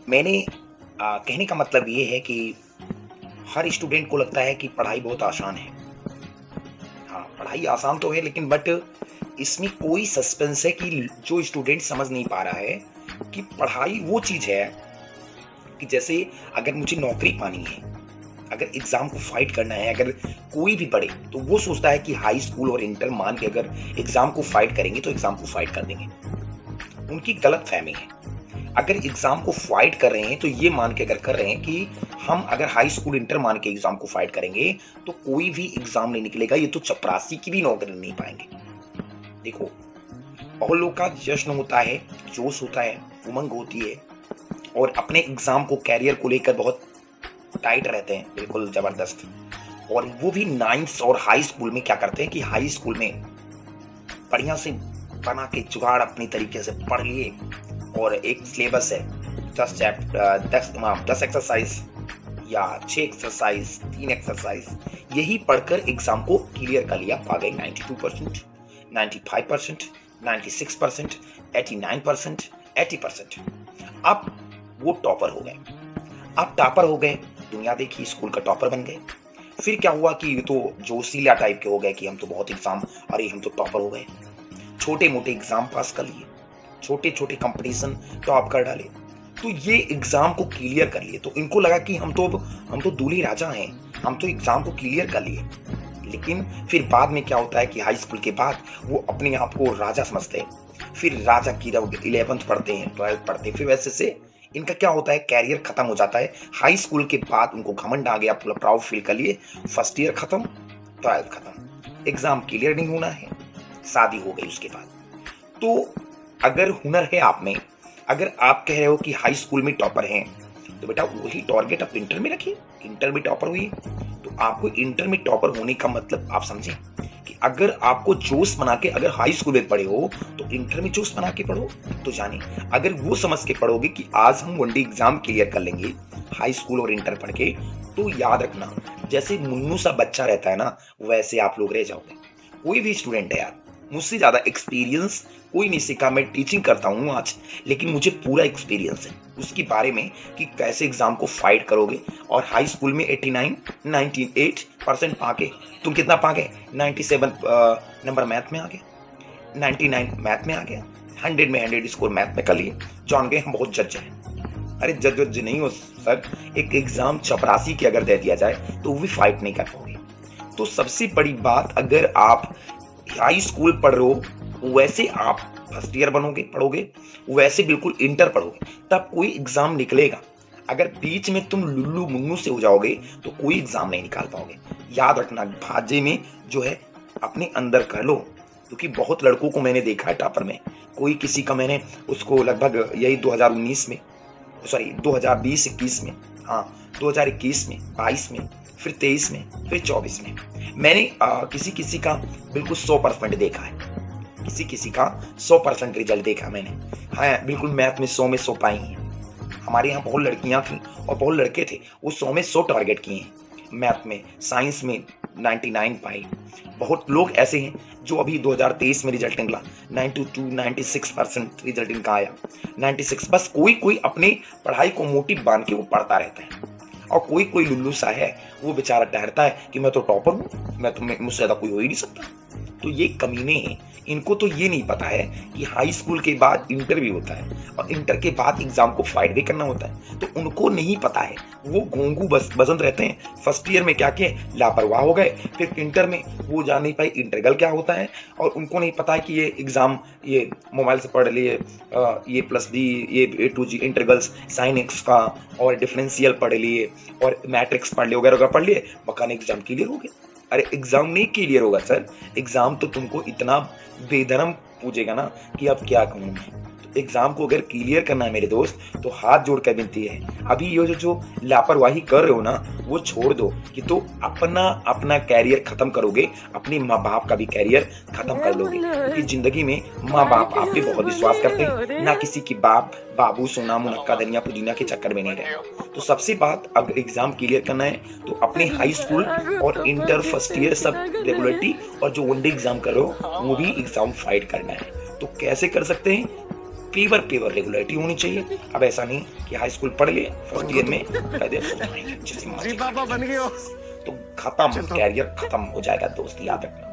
मैंने कहने का मतलब ये है कि हर स्टूडेंट को लगता है कि पढ़ाई बहुत आसान है। हाँ, पढ़ाई आसान तो है लेकिन बट इसमें कोई सस्पेंस है कि जो स्टूडेंट समझ नहीं पा रहा है कि पढ़ाई वो चीज़ है कि जैसे अगर मुझे नौकरी पानी है, अगर एग्ज़ाम को फाइट करना है, अगर कोई भी पढ़े, तो वो सोचता है कि हाई स्कूल और इंटर मान के अगर एग्ज़ाम को फाइट करेंगे तो एग्ज़ाम को फाइट कर देंगे। उनकी गलतफ़हमी है। अगर एग्ज़ाम को फाइट कर रहे हैं तो ये मान के अगर कर रहे हैं कि हम अगर हाई स्कूल इंटर मान के एग्ज़ाम को फाइट करेंगे तो कोई भी एग्ज़ाम नहीं निकलेगा, ये तो चपरासी की भी नौकरी नहीं पाएँगे। देखो, बहुत लोग का जश्न होता है, जोश होता है, उमंग होती है और अपने एग्ज़ाम को करियर को लेकर बहुत टाइट रहते हैं, बिल्कुल ज़बरदस्त। और वो भी 9th और हाई स्कूल में क्या करते हैं कि हाई स्कूल में बढ़िया से बना के जुगाड़ अपनी तरीके से पढ़ लिए और एक सिलेबस है 10 एक्सरसाइज या 6 एक्सरसाइज 3 एक्सरसाइज यही पढ़कर एग्जाम को क्लियर कर लिया, पा गए 92%, 95%, 96%, 89%, 80%। अब वो टॉपर हो गए। अब टॉपर हो गए, दुनिया देखी, स्कूल का टॉपर बन गए। फिर क्या हुआ कि ये तो जोशीला टाइप के हो गए कि हम तो बहुत एग्जाम, अरे हम तो टॉपर हो गए। छोटे मोटे एग्जाम पास कर लिए, छोटे छोटे कंपटीशन टॉप कर डाले, तो ये एग्जाम को क्लियर कर लिए। तो इनको लगा कि हम तो दूल्हे राजा हैं, हम तो एग्जाम को क्लियर कर लिए। लेकिन फिर बाद में क्या होता है कि हाई स्कूल के बाद वो अपने आप को राजा समझते हैं, फिर राजा की 11th पढ़ते हैं, 12th पढ़ते हैं, फिर वैसे से इनका क्या होता है, कैरियर खत्म हो जाता है। हाई स्कूल के बाद उनको घमंड आ गया, पूरा प्राउड फील कर लिए, फर्स्ट ईयर खत्म, 12th खत्म, एग्जाम क्लियर नहीं होना है, शादी हो गई उसके बाद। तो अगर हुनर है आप में, अगर आप कह रहे हो कि हाई स्कूल में टॉपर हैं, तो बेटा वही टारगेट आप इंटर में रखिए। इंटर में टॉपर हुई तो आपको इंटर में टॉपर होने का मतलब आप समझें कि अगर आपको जोश बना के अगर हाई स्कूल में पढ़े हो तो इंटर में जोश बना के पढ़ो। तो जाने अगर वो समझ के पढ़ोगे कि आज हम वनडे एग्जाम क्लियर कर लेंगे हाई स्कूल और इंटर पढ़ के, तो याद रखना जैसे मुन्नू सा बच्चा रहता है ना, वैसे आप लोग रह जाओगे। कोई भी स्टूडेंट है यार, मुझसे ज़्यादा एक्सपीरियंस कोई नहीं सीखा। मैं टीचिंग करता हूँ आज, लेकिन मुझे पूरा एक्सपीरियंस है उसके बारे में कि कैसे एग्जाम को फाइट करोगे। और हाई स्कूल में 89 98% पा के तुम कितना पा गए, 97 नंबर मैथ में आ गया, 99 मैथ में आ गया, 100 में 100 स्कोर मैथ में कर लिए, जान गए हम बहुत जज हैं। अरे जज वज नहीं हो सर, एक एग्जाम चपरासी की अगर दे दिया जाए तो वो भी फाइट नहीं कर पाओगे। तो सबसे बड़ी बात, अगर आप हाई स्कूल पढ़ रहे हो वैसे आप फर्स्ट ईयर बनोगे, पढ़ोगे वैसे बिल्कुल इंटर पढ़ोगे, तब कोई एग्जाम निकलेगा। अगर बीच में तुम लुल्लू मुन्नू से हो जाओगे तो कोई एग्जाम नहीं निकाल पाओगे। याद रखना, भाजे में जो है अपने अंदर कर लो, क्योंकि बहुत लड़कों को मैंने देखा है टॉपर में। कोई किसी का मैंने उसको लगभग यही 2019 में, सॉरी 2020-21 में, हाँ 2021 में, 22 में, फिर 23 में, फिर 24 में मैंने किसी किसी का बिल्कुल 100% देखा है, किसी किसी का 100% रिजल्ट देखा मैंने। हाँ बिल्कुल, मैथ में 100 में 100 पाई हैं। हमारे यहाँ बहुत लड़कियाँ थी और बहुत लड़के थे, वो 100 में 100 टारगेट किए हैं। मैथ में, साइंस में 99 पाई। बहुत लोग ऐसे हैं जो अभी 2023 में रिजल्ट निकला 92 96% रिजल्ट इनका आया, 96। बस कोई कोई अपनी पढ़ाई को मोटिव बांध के वो पढ़ता रहता है, और कोई कोई लुल्लू सा है वो बेचारा ठहरता है कि मैं तो टॉपर हूँ, मैं तो मुझसे ज़्यादा कोई हो ही नहीं सकता। तो ये कमीने हैं, इनको तो ये नहीं पता है कि हाई स्कूल के बाद इंटर भी होता है और इंटर के बाद एग्जाम को फाइट भी करना होता है। तो उनको नहीं पता है, वो घोंघू बस बसंत रहते हैं। फर्स्ट ईयर में क्या किए, लापरवाह हो गए, फिर इंटर में वो जान नहीं पाए इंटीग्रल क्या होता है, और उनको नहीं पता है कि ये एग्जाम ये मोबाइल से पढ़ लिए, ये प्लस बी, ये A to G integrals, sine x का और डिफरेंशियल पढ़ लिए और मैट्रिक्स पढ़ लिए, वगैरह पढ़ लिए, मकान एग्जाम क्लियर हो गया। अरे एग्जाम नहीं क्लियर होगा सर, एग्जाम तो तुमको इतना बेधर्म पूछेगा ना कि अब क्या कहूँ मैं। तो एग्जाम को अगर क्लियर करना है मेरे दोस्त, तो हाथ जोड़ कर विनती है, अभी ये जो लापरवाही कर रहे हो ना वो छोड़ दो, कि तो अपना अपना कैरियर खत्म करोगे, अपने माँ बाप का भी कैरियर खत्म कर लोगे। क्योंकि जिंदगी में माँ बाप आप पे बहुत विश्वास करते हैं, ना किसी की बाप बाबू सोना मुनक्का धनिया पुदीना के चक्कर में नहीं रहे। तो सबसे बात, अगर एग्जाम क्लियर करना है तो अपने हाई स्कूल और इंटर फर्स्ट ईयर सब रेगुलरिटी, और जो वनडे एग्जाम कर रहे हो वो भी एग्जाम फाइट करना है। तो कैसे कर सकते हैं, पेवर पेवर रेगुलरिटी होनी चाहिए। अब ऐसा नहीं कि हाई स्कूल पढ़ लिए फर्स्ट ईयर में कह दे जैसे मर्जी पापा बन गए हो। तो खत्म, कैरियर खत्म हो जाएगा दोस्त, याद रखना।